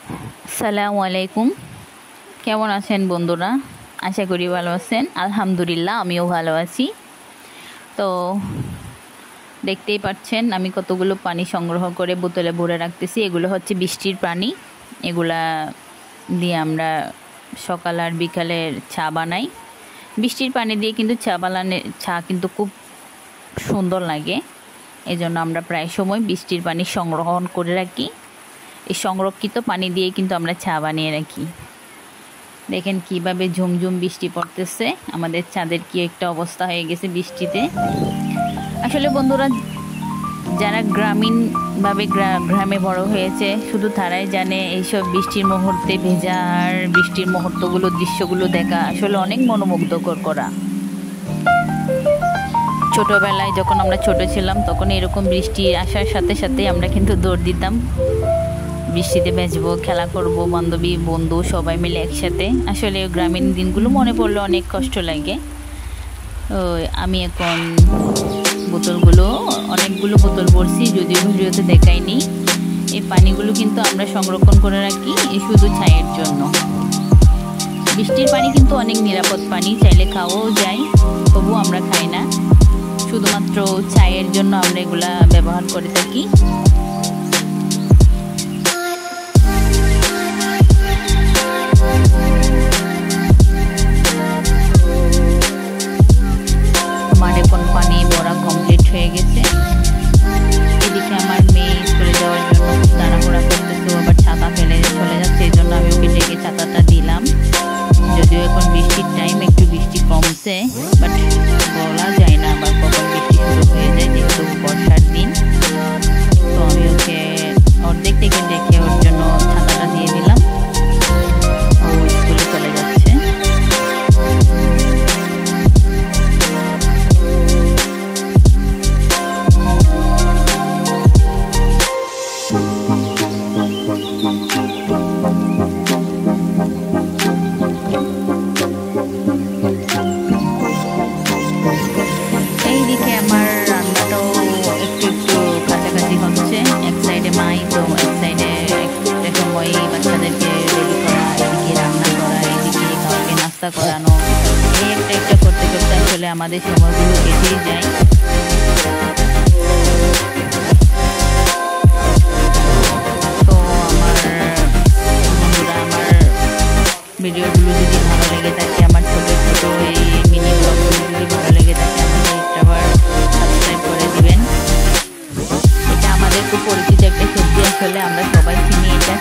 আসসালামু আলাইকুম। কেমন আছেন বন্ধুরা? আশা করি ভালো আছেন। আলহামদুলিল্লাহ আমিও ভালো আছি। তো দেখতেই পাচ্ছেন আমি কতগুলো পানি সংগ্রহ করে বোতলে ভরে রাখতেছি। এগুলো হচ্ছে বৃষ্টির পানি। এগুলা দিয়ে আমরা সকাল আর বিকালের চা বানাই। বৃষ্টির পানি দিয়ে কিন্তু চা কিন্তু খুব সুন্দর লাগে। এজন্য আমরা প্রায় সময় বৃষ্টির পানি সংগ্রহণ করে রাখি। এই সংরক্ষিত পানি দিয়ে কিন্তু আমরা চা বানিয়ে রাখি। দেখেন কিভাবে ঝুমঝুম বৃষ্টি পড়তেছে। আমাদের চাঁদের কি একটা অবস্থা হয়ে গেছে বৃষ্টিতে। আসলে বন্ধুরা, যারা গ্রামীণভাবে গ্রামে বড় হয়েছে শুধু তারাই জানে এইসব বৃষ্টির মুহূর্তে ভেজা আর বৃষ্টির মুহূর্তগুলো দৃশ্যগুলো দেখা আসলে অনেক মনোমুগ্ধকর করা। ছোটোবেলায় যখন আমরা ছোট ছিলাম তখন এরকম বৃষ্টি আসার সাথে সাথে আমরা কিন্তু দৌড় দিতাম, বৃষ্টিতে ভেজবো, খেলা করব, বান্ধবী বন্ধু সবাই মিলে একসাথে। আসলে গ্রামীণ দিনগুলো মনে পড়লে অনেক কষ্ট লাগে। আমি এখন অনেকগুলো বোতল ভরছি, যদিও ভিডিওতে দেখাইনি। এই পানিগুলো কিন্তু আমরা সংরক্ষণ করে রাখি শুধু চায়ের জন্য। বৃষ্টির পানি কিন্তু অনেক নিরাপদ পানি, চাইলে খাওয়াও যায়, তবুও আমরা খাই না। শুধুমাত্র চায়ের জন্য আমরা এগুলা ব্যবহার করে থাকি। আমার এখন পানি ভরা কমপ্লিট হয়ে গেছে। এদিকে আমার মেয়ে স্কুলে যাওয়ার জন্য তাড়াহুড়া করতেছে, আবার ছাতা ফেলে চলে যাচ্ছে। এই জন্য আমি ওকে ডেকে ছাতাটা দিলাম। যদিও এখন বৃষ্টির টাইম, একটু বৃষ্টি কমছে, বাট বলা যায় না আবার কখন বৃষ্টি শুরু হয়ে যায়, যেহেতু বর্ষার দিন। তো আমি ওকে অর্ধেক থেকে ডেকে ওর জন্য ছাতাটা দিয়ে দিলাম। ও স্কুলে চলে যাচ্ছে। এইদিকে আমার রান্নাটাও একটু একটু কাছাকাছি হচ্ছে। এক সাইডে মাই, তো এক সাইডে একটা সময় বাচ্চাদেরকে রেডি করা, এদিকে রান্না করা, এদিকে কাউকে নাস্তা করানো, এই একটা একটা করতে করতে আসলে আমাদের সময়গুলো কেটেই যায়। তো আমার বন্ধুরা, আমার ভিডিওগুলো যদি ভালো লেগে থাকে, আমার ছোটো ছোটো এই মিনি ব্লগগুলো যদি ভালো লেগে থাকে, আমাদের একটা আবার সাবস্ক্রাইব করে দিবেন। এটা আমাদের খুব পরিচিত একটা সবজি, আসলে আমরা সবাই চিনি এটা।